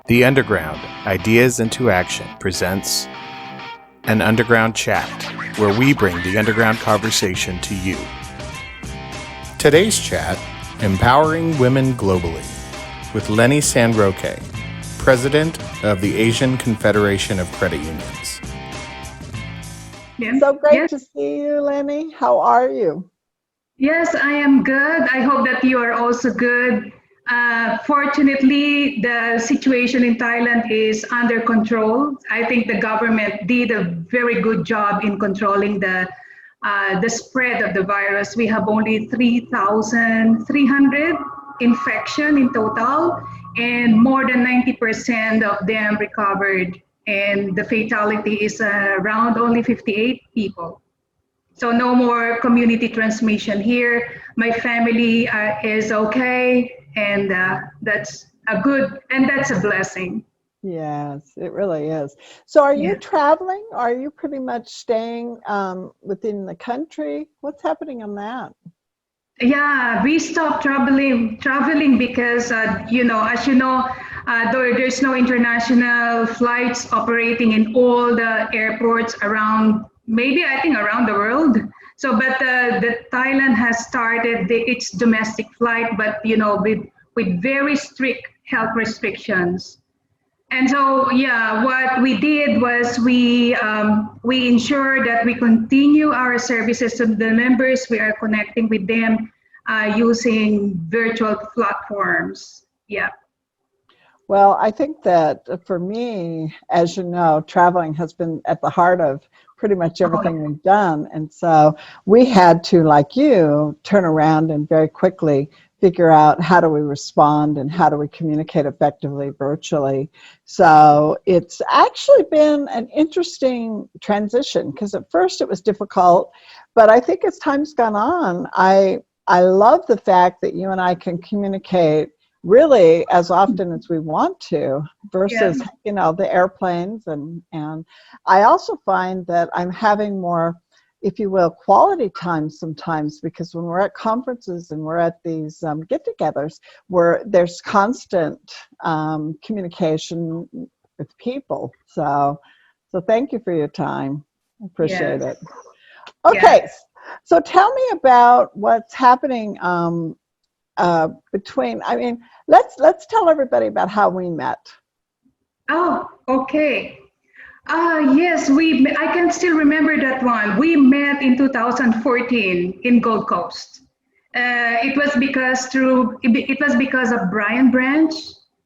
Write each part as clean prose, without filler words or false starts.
The Underground, Ideas into Action presents an Underground Chat, where we bring the underground conversation to you. Today's chat, Empowering Women Globally, with Leni San Roque, President of the Asian Confederation of Credit Unions. So great to see you, Leni. How are you? Yes, I am good. I hope that you are also good. Fortunately, the situation in Thailand is under control. I think the government did a very good job in controlling the spread of the virus. We have only 3,300 infection in total, and more than 90% of them recovered. And the fatality is around only 58 people. So no more community transmission here. My family is okay. And that's a blessing. Yes, it really is. So are you traveling? Are you pretty much staying within the country? What's happening on that? Yeah, we stopped traveling because, as you know, there's no international flights operating in all the airports around, around the world. So, but the Thailand has started its domestic flight, but with very strict health restrictions. And so, what we did was we ensured that we continue our services to the members. We are connecting with them using virtual platforms. Yeah. Well, I think that for me, as you know, traveling has been at the heart of pretty much everything we've done. And so we had to, like you, turn around and very quickly figure out how do we respond and how do we communicate effectively virtually. So it's actually been an interesting transition because at first it was difficult, but I think as time's gone on, I love the fact that you and I can communicate really as often as we want to versus the airplanes, and I also find that I'm having more, if you will, quality time sometimes, because when we're at conferences and we're at these get-togethers where there's constant communication with people. So thank you for your time. I appreciate it. Okay, so tell me about what's happening let's tell everybody about how we met. Oh, okay. Yes, I can still remember that one. We met in 2014 in Gold Coast. It was because of Brian Branch.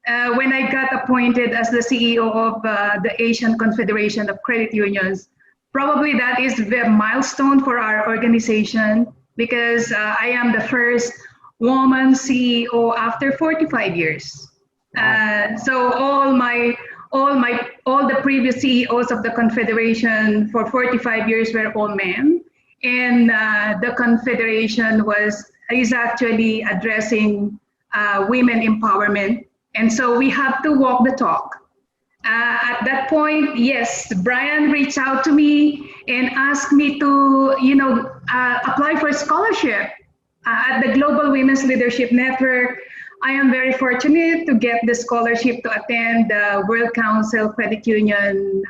When I got appointed as the CEO of the Asian Confederation of Credit Unions, probably that is a milestone for our organization because I am the first woman CEO after 45 years. So all the previous CEOs of the Confederation for 45 years were all men, and the Confederation is actually addressing women empowerment, and so we have to walk the talk. At that point, yes, Brian reached out to me and asked me to, apply for a scholarship at the Global Women's Leadership Network. I am very fortunate to get the scholarship to attend the World Council Credit Union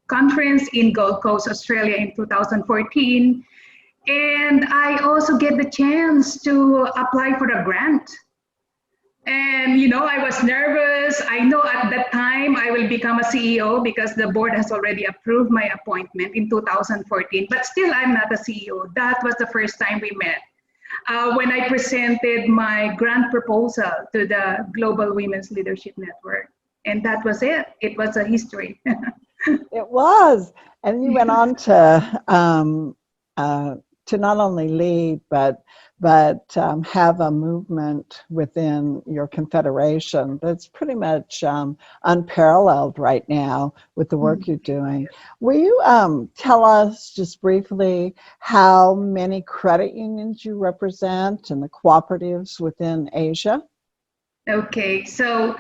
conference in Gold Coast, Australia in 2014. And I also get the chance to apply for a grant. And, I was nervous. I know at that time I will become a CEO because the board has already approved my appointment in 2014, but still I'm not a CEO. That was the first time we met. When I presented my grant proposal to the Global Women's Leadership Network. And that was it. It was a history. It was. And you went on to not only lead, but have a movement within your confederation that's pretty much unparalleled right now with the work you're doing. Will you tell us just briefly how many credit unions you represent and the cooperatives within Asia? Okay, so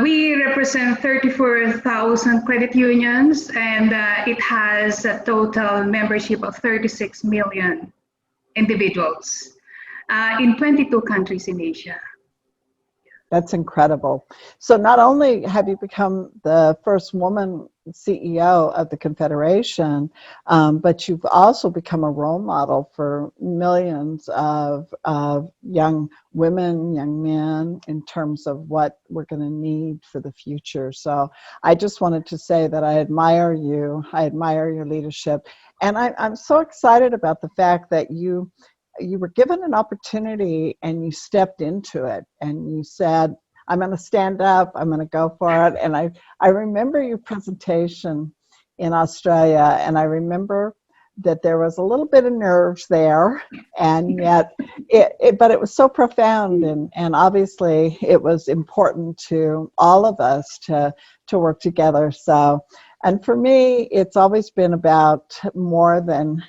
we represent 34,000 credit unions, and it has a total membership of 36 million individuals in 22 countries in Asia. That's incredible. So not only have you become the first woman CEO of the Confederation, but you've also become a role model for millions of young women, young men, in terms of what we're going to need for the future. So I just wanted to say that I admire you. I admire your leadership. And I'm so excited about the fact that you were given an opportunity and you stepped into it and you said, I'm going to stand up, I'm going to go for it. And I remember your presentation in Australia, and I remember that there was a little bit of nerves there, and yet but it was so profound, and obviously it was important to all of us to work together. So, and for me, it's always been about more than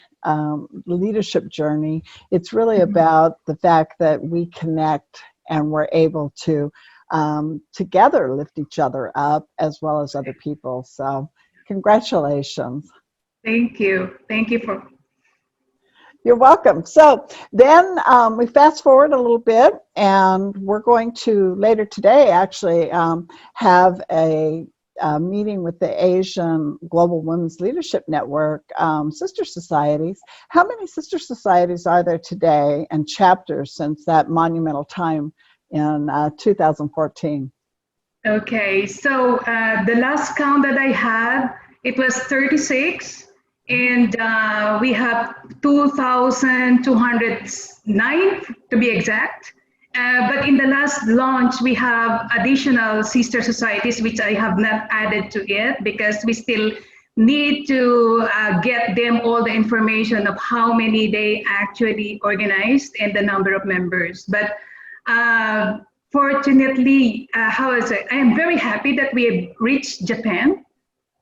leadership journey. It's really about the fact that we connect and we're able to together lift each other up as well as other people. So congratulations. Thank you. Thank you for. You're welcome. So then we fast forward a little bit, and we're going to later today actually have a meeting with the Asian Global Women's Leadership Network sister societies. How many sister societies are there today and chapters since that monumental time in 2014? Okay, so the last count that I had, it was 36, and we have 2,209 to be exact. But in the last launch, we have additional sister societies, which I have not added to it because we still need to get them all the information of how many they actually organized and the number of members. But fortunately, I am very happy that we have reached Japan.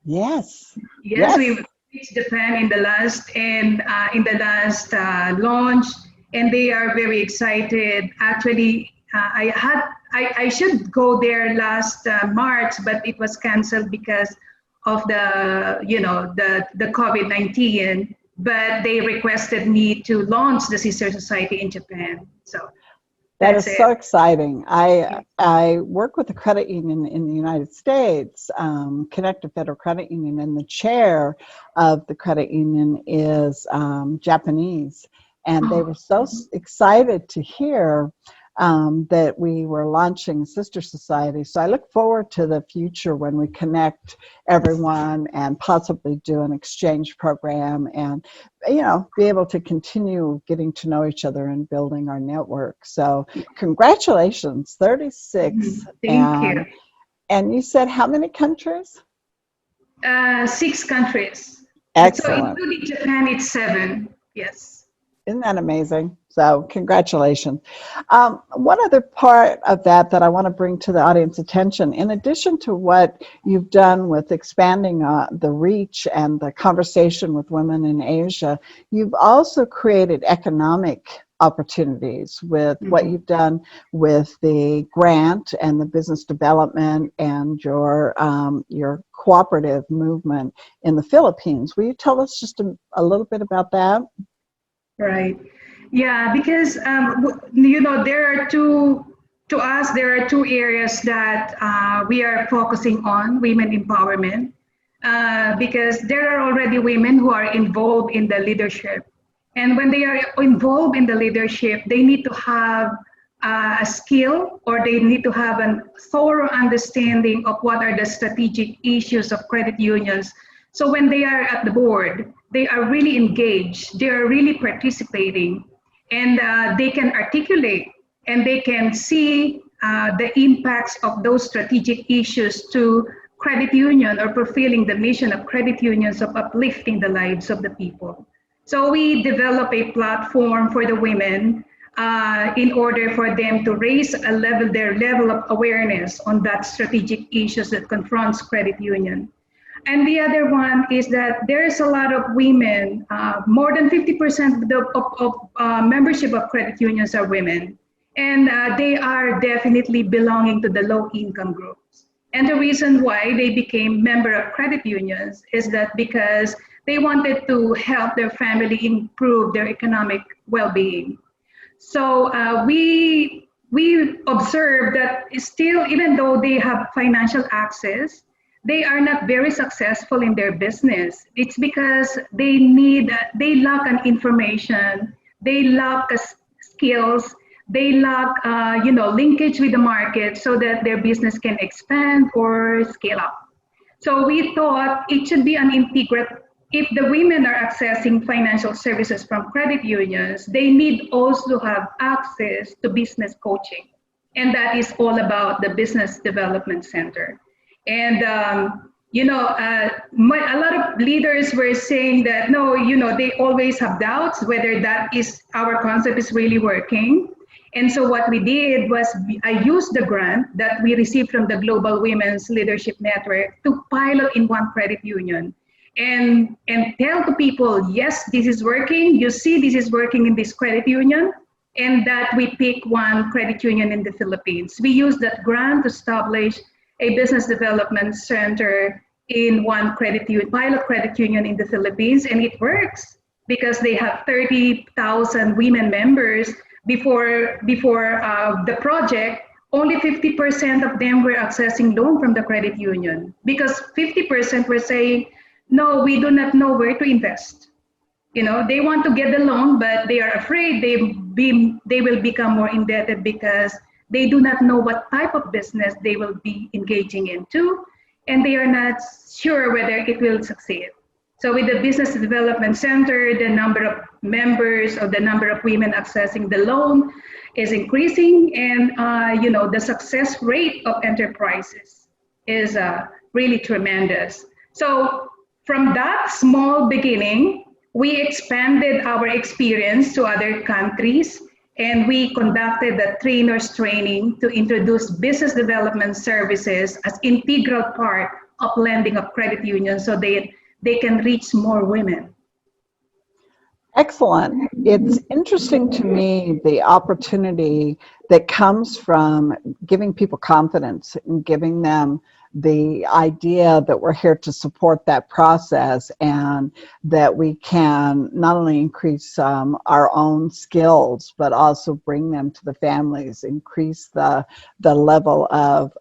Yes. Yes, we've reached Japan in the last launch. And they are very excited. Actually, I should go there last March, but it was canceled because of the COVID-19. But they requested me to launch the sister society in Japan. So that is so exciting. I work with a credit union in the United States, Connected Federal Credit Union, and the chair of the credit union is Japanese. And they were so excited to hear that we were launching Sister Society. So I look forward to the future when we connect everyone and possibly do an exchange program and, be able to continue getting to know each other and building our network. So congratulations, 36. Thank you. And you said how many countries? 6 countries. Excellent. So including Japan, it's 7. Yes. Isn't that amazing? So congratulations. One other part of that I want to bring to the audience attention, in addition to what you've done with expanding the reach and the conversation with women in Asia, you've also created economic opportunities with what you've done with the grant and the business development and your cooperative movement in the Philippines. Will you tell us just a little bit about that? Right. Yeah, because there are two areas that we are focusing on: women empowerment, because there are already women who are involved in the leadership, and when they are involved in the leadership, they need to have a skill, or they need to have a thorough understanding of what are the strategic issues of credit unions. So when they are at the board, they are really engaged, they are really participating, and they can articulate and they can see the impacts of those strategic issues to credit union, or fulfilling the mission of credit unions of uplifting the lives of the people. So we develop a platform for the women in order for them to raise their level of awareness on that strategic issues that confronts credit union. And the other one is that there's a lot of women, more than 50% of membership of credit unions are women. And they are definitely belonging to the low income groups. And the reason why they became member of credit unions is that because they wanted to help their family improve their economic well-being. So we we observe that still, even though they have financial access, they are not very successful in their business. It's because they lack an information, they lack skills, they lack, linkage with the market so that their business can expand or scale up. So we thought it should be an integral. If the women are accessing financial services from credit unions, they need also have access to business coaching. And that is all about the Business Development Center. And, a lot of leaders were saying that, no, they always have doubts whether that is our concept is really working. And so what we did was I used the grant that we received from the Global Women's Leadership Network to pilot in one credit union and tell to people, yes, this is working. You see, this is working in this credit union, and that we pick one credit union in the Philippines. We used that grant to establish a business development center in one pilot credit union in the Philippines, and it works because they have 30,000 women members. Before the project, only 50% of them were accessing loan from the credit union because 50% were saying, no, we do not know where to invest. They want to get the loan, but they are afraid they will become more indebted because they do not know what type of business they will be engaging into, and they are not sure whether it will succeed. So with the Business Development Center, the number of members or the number of women accessing the loan is increasing, and the success rate of enterprises is really tremendous. So from that small beginning, we expanded our experience to other countries, and we conducted the trainers training to introduce business development services as integral part of lending of credit unions so they can reach more women. Excellent. It's interesting to me the opportunity that comes from giving people confidence and giving them the idea that we're here to support that process and that we can not only increase our own skills, but also bring them to the families, increase the level of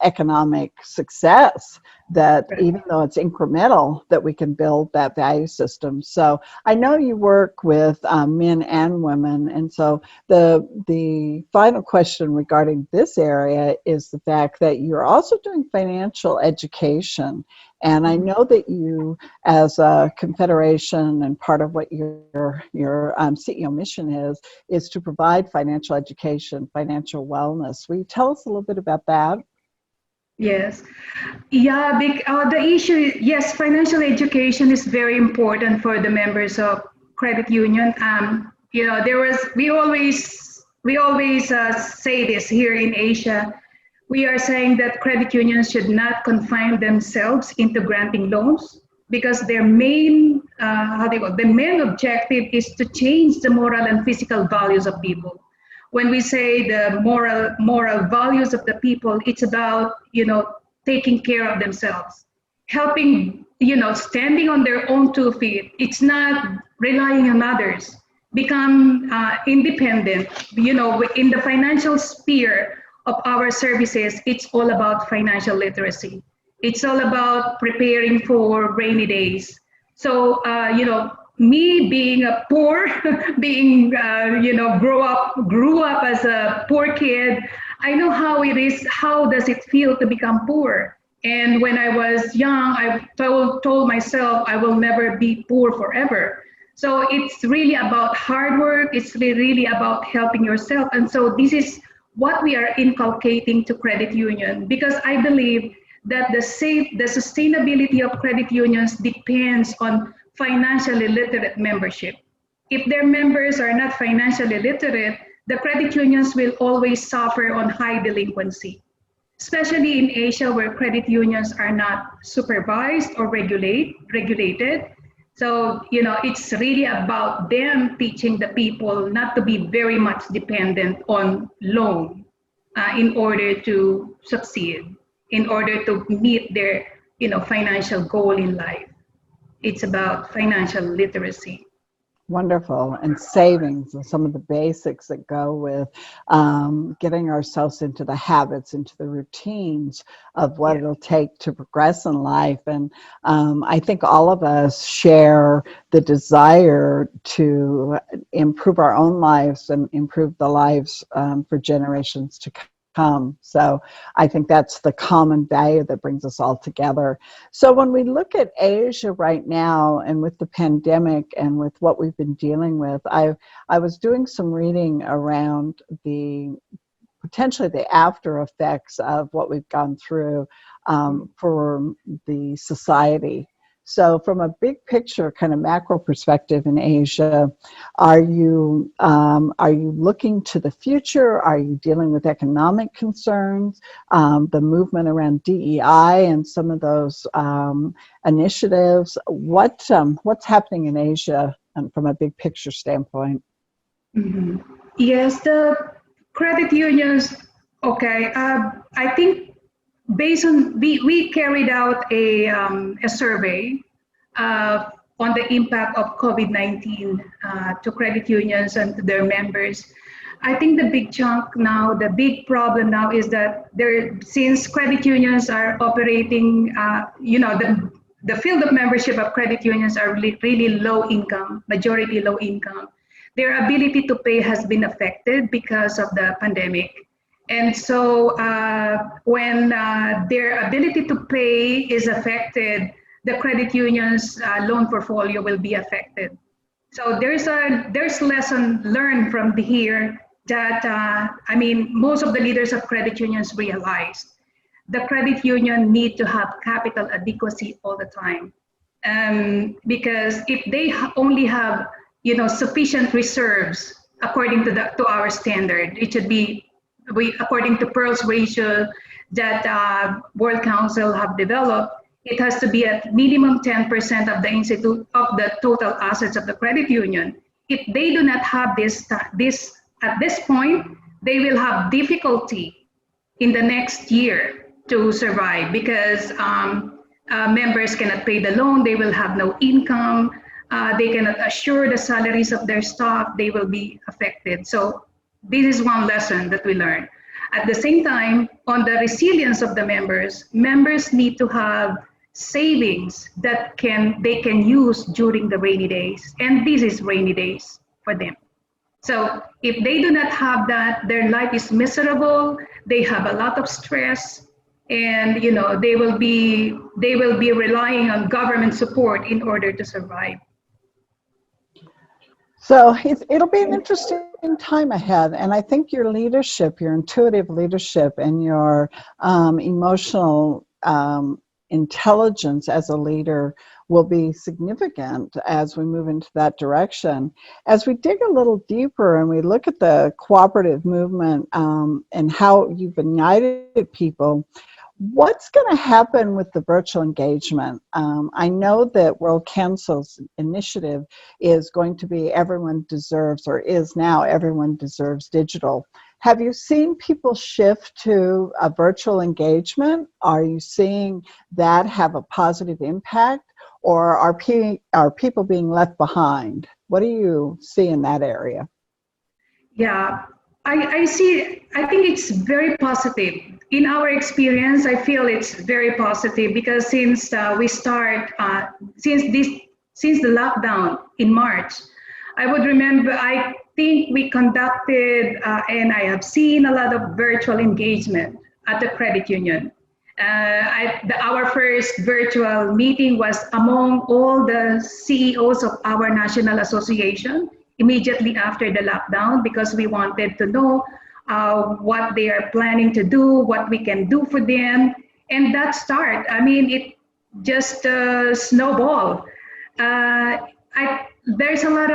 economic success that even though it's incremental, that we can build that value system. So I know you work with men and women. And so the final question regarding this area is the fact that you're also doing financial education. And I know that you, as a confederation, and part of what your CEO mission is to provide financial education, financial wellness. Will you tell us a little bit about that? Yes. Yeah, the issue, yes, financial education is very important for the members of credit union. We always say this here in Asia. We are saying that credit unions should not confine themselves into granting loans because their main objective is to change the moral and physical values of people. When we say the moral values of the people, it's about, taking care of themselves, helping, standing on their own 2 feet. It's not relying on others. Become independent. In the financial sphere of our services, it's all about financial literacy. It's all about preparing for rainy days. So, me being a poor, grew up as a poor kid, I know how it is, how does it feel to become poor? And when I was young, I told myself I will never be poor forever. So it's really about hard work. It's really about helping yourself. And so this is what we are inculcating to credit union, because I believe that the sustainability of credit unions depends on financially literate membership. If their members are not financially literate, the credit unions will always suffer on high delinquency, especially in Asia where credit unions are not supervised or regulated. So, it's really about them teaching the people not to be very much dependent on loan in order to succeed, in order to meet their, financial goal in life. It's about financial literacy. Wonderful. And savings and some of the basics that go with getting ourselves into the habits, into the routines of what it'll take to progress in life. And I think all of us share the desire to improve our own lives and improve the lives for generations to come. So I think that's the common value that brings us all together. So when we look at Asia right now, and with the pandemic and with what we've been dealing with, I was doing some reading around potentially the after effects of what we've gone through for the society. So from a big picture, kind of macro perspective in Asia, are you looking to the future? Are you dealing with economic concerns, the movement around DEI and some of those initiatives? What's happening in Asia from a big picture standpoint? Mm-hmm. Yes, the credit unions. Okay, I think based on we carried out a survey on the impact of COVID-19 to credit unions and to their members. I think the big chunk now, the big problem now is that since credit unions are operating, the field of membership of credit unions are really low income, majority low income. Their ability to pay has been affected because of the pandemic. And so when their ability to pay is affected, the credit union's loan portfolio will be affected. So there's lesson learned from here that, most of the leaders of credit unions realized the credit union need to have capital adequacy all the time. Because if they only have, sufficient reserves according to our standard, it should be according to Pearl's ratio that World Council have developed, it has to be at minimum 10% of the total assets of the credit union. If they do not have this at this point, they will have difficulty in the next year to survive because members cannot pay the loan, they will have no income, they cannot assure the salaries of their staff, they will be affected. So this is one lesson that we learned. At the same time, on the resilience of the members need to have savings that they can use during the rainy days. And this is rainy days for them. So if they do not have that, their life is miserable, they have a lot of stress, and they will be relying on government support in order to survive. So it'll be an interesting time ahead. And I think your leadership, your intuitive leadership, and your emotional intelligence as a leader will be significant as we move into that direction. As we dig a little deeper and we look at the cooperative movement and how you've united people, what's going to happen with the virtual engagement? I know that World Council's initiative is going to be Everyone Deserves, or is now Everyone Deserves Digital. Have you seen people shift to a virtual engagement? Are you seeing that have a positive impact, or are people being left behind? What do you see in that area? Yeah, I think it's very positive. In our experience, I feel it's very positive because since since the lockdown in March, I think we conducted and I have seen a lot of virtual engagement at the credit union. Our first virtual meeting was among all the CEOs of our national association immediately after the lockdown because we wanted to know what they are planning to do, what we can do for them. And that start, it just snowballed. There's a lot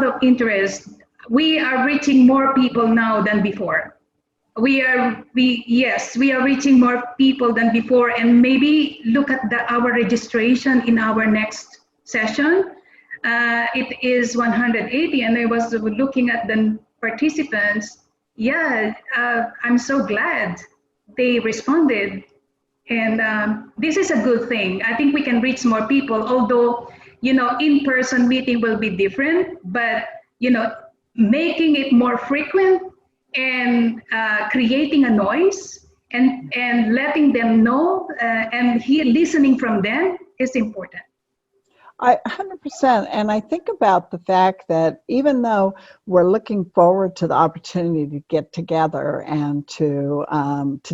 of interest. We are reaching more people now than before. We are reaching more people than before, and maybe look at our registration in our next session. It is 180, and I was looking at the participants. Yeah, I'm so glad they responded, and this is a good thing. I think we can reach more people, although in-person meeting will be different, but, making it more frequent and creating a noise and letting them know and listening from them is important. 100%. And I think about the fact that even though we're looking forward to the opportunity to get together and to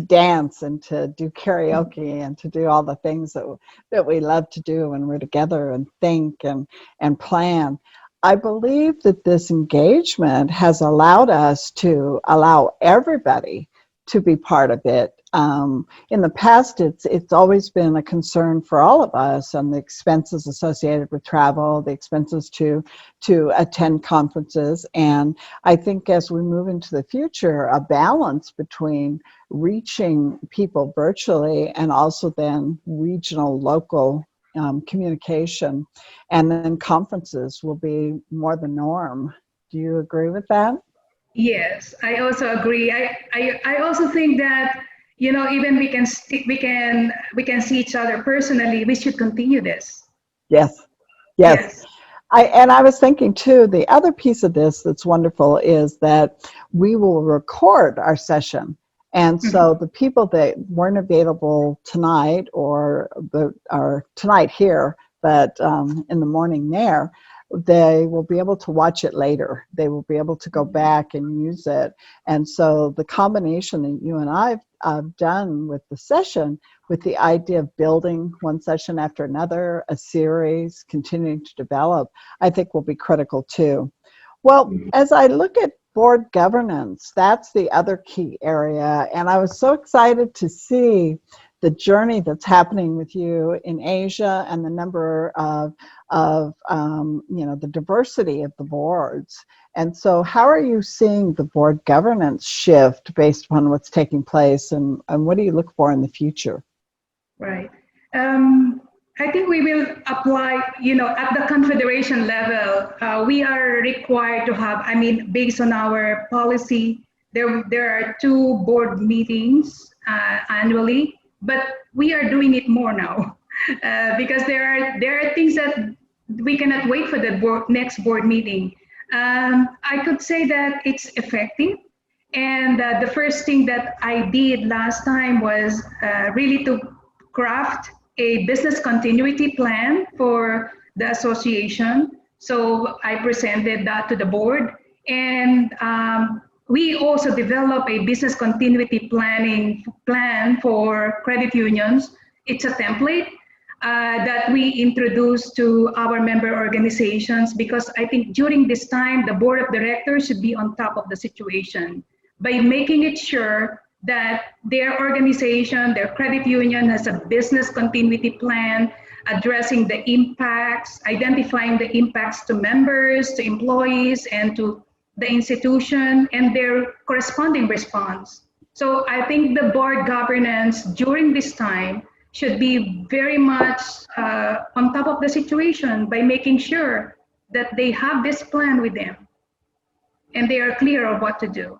dance and to do karaoke and to do all the things that we love to do when we're together and think and plan, I believe that this engagement has allowed us to allow everybody to be part of it. In the past, it's always been a concern for all of us, and the expenses associated with travel, the expenses to attend conferences. And I think as we move into the future, a balance between reaching people virtually and also then regional, local communication, and then conferences will be more the norm. Do you agree with that? Yes, I also agree. I also think that, even we can see each other personally. We should continue this. Yes. Yes. I was thinking too, the other piece of this that's wonderful is that we will record our session. And so the people that weren't available tonight or are tonight here, but in the morning there, they will be able to watch it later. They will be able to go back and use it. And so the combination that you and I've done with the session, with the idea of building one session after another, a series, continuing to develop, I think will be critical too. Well, as I look at board governance, that's the other key area. And I was so excited to see the journey that's happening with you in Asia and the number of the diversity of the boards. And so how are you seeing the board governance shift based upon what's taking place, and what do you look for in the future? Right. I think we will apply, at the Confederation level, we are required to have, based on our policy, there are 2 board meetings annually, but we are doing it more now because there are things that we cannot wait for the next board meeting. I could say that it's effective. And the first thing that I did last time was really to craft a business continuity plan for the association. So I presented that to the board. And we also developed a business continuity plan for credit unions. It's a template that we introduced to our member organizations, because I think during this time, the board of directors should be on top of the situation by making it sure that their organization, their credit union, has a business continuity plan addressing the impacts, identifying the impacts to members, to employees, and to the institution, and their corresponding response. So I think the board governance during this time should be very much on top of the situation by making sure that they have this plan with them and they are clear of what to do.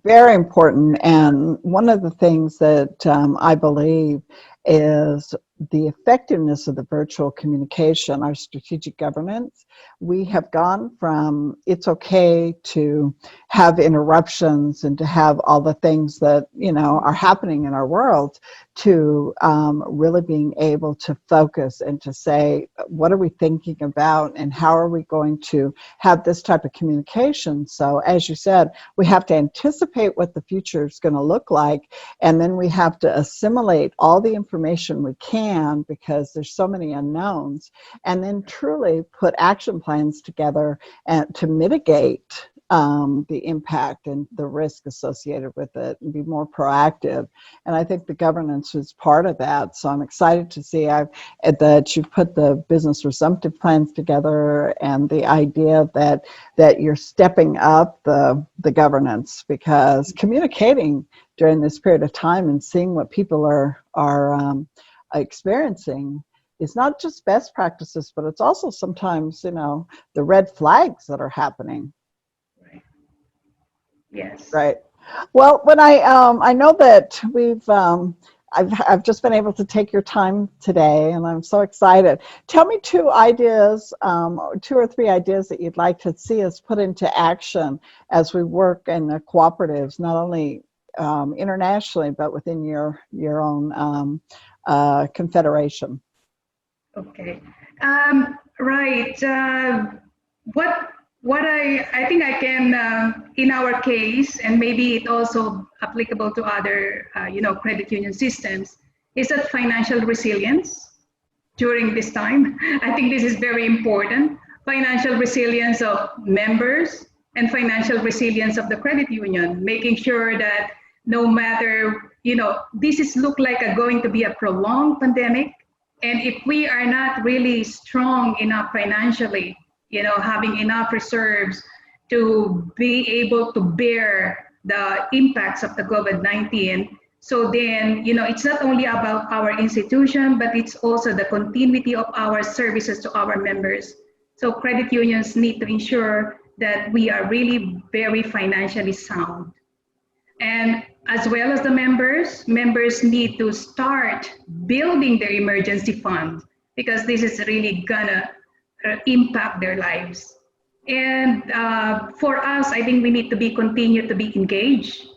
Very important. And one of the things that I believe is the effectiveness of the virtual communication, our strategic governance. We have gone from it's okay to have interruptions and to have all the things that are happening in our world to really being able to focus and to say, what are we thinking about and how are we going to have this type of communication? So as you said, we have to anticipate what the future is going to look like, and then we have to assimilate all the information we can, because there's so many unknowns, and then truly put action plans together and to mitigate the impact and the risk associated with it and be more proactive. And I think the governance is part of that. So I'm excited to see that you've put the business resumptive plans together, and the idea that you're stepping up the governance, because communicating during this period of time and seeing what people are experiencing is not just best practices, but it's also sometimes, the red flags that are happening. Right. Yes. Right. Well, when I know that we've I've just been able to take your time today, and I'm so excited. Tell me two ideas, two or three ideas that you'd like to see us put into action as we work in the cooperatives, not only internationally, but within your own confederation. Okay. Right. What I think I can in our case, and maybe it also applicable to other credit union systems, is that financial resilience during this time. I think this is very important. Financial resilience of members and financial resilience of the credit union, making sure that no matter, this is look like going to be a prolonged pandemic. And if we are not really strong enough financially, having enough reserves to be able to bear the impacts of the COVID-19, so then, it's not only about our institution, but it's also the continuity of our services to our members. So credit unions need to ensure that we are really very financially sound. And as well as the members need to start building their emergency fund, because this is really gonna impact their lives. And for us, I think we need to continue to be engaged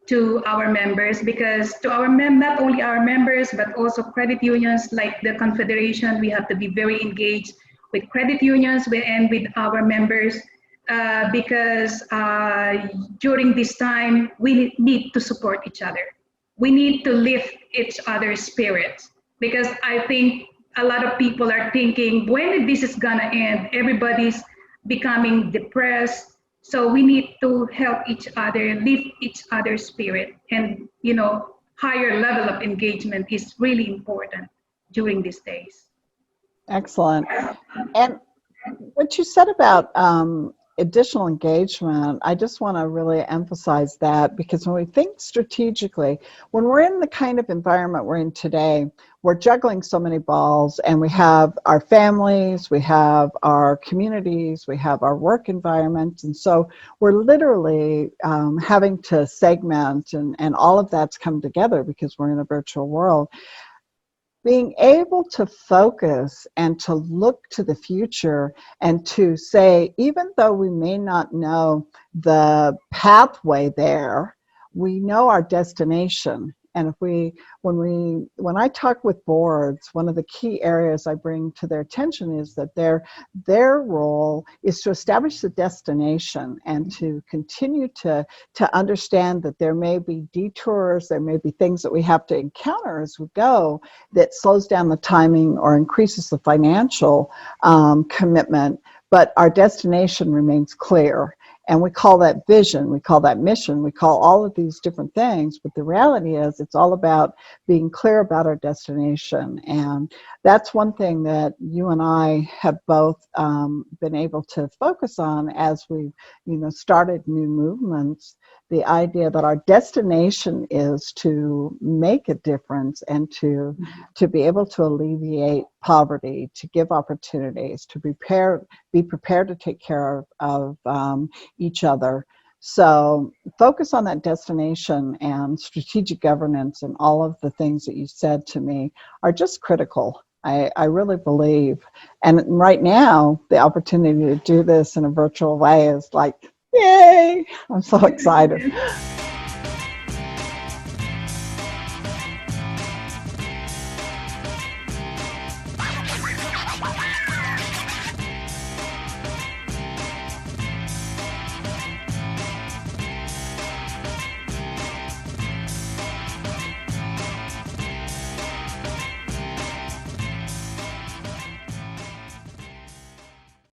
to our members, because to our not only our members, but also credit unions like the Confederation, we have to be very engaged with credit unions and with our members, because during this time, we need to support each other. We need to lift each other's spirits, because I think a lot of people are thinking, when this is gonna end? Everybody's becoming depressed. So we need to help each other, lift each other's spirit, and higher level of engagement is really important during these days. Excellent. And what you said about additional engagement, I just want to really emphasize that, because when we think strategically, when we're in the kind of environment we're in today, we're juggling so many balls, and we have our families, we have our communities, we have our work environments, and so we're literally having to segment, and all of that's come together because we're in a virtual world. Being able to focus and to look to the future and to say, even though we may not know the pathway there, we know our destination. And when I talk with boards, one of the key areas I bring to their attention is that their role is to establish the destination and to continue to understand that there may be detours, there may be things that we have to encounter as we go that slows down the timing or increases the financial commitment, but our destination remains clear. And we call that vision, we call that mission, we call all of these different things, but the reality is it's all about being clear about our destination. And that's one thing that you and I have both been able to focus on as we've started new movements. The idea that our destination is to make a difference and to be able to alleviate poverty, to give opportunities, to be prepared to take care of each other. So focus on that destination, and strategic governance and all of the things that you said to me are just critical. I really believe. And right now, the opportunity to do this in a virtual way is like, yay! I'm so excited.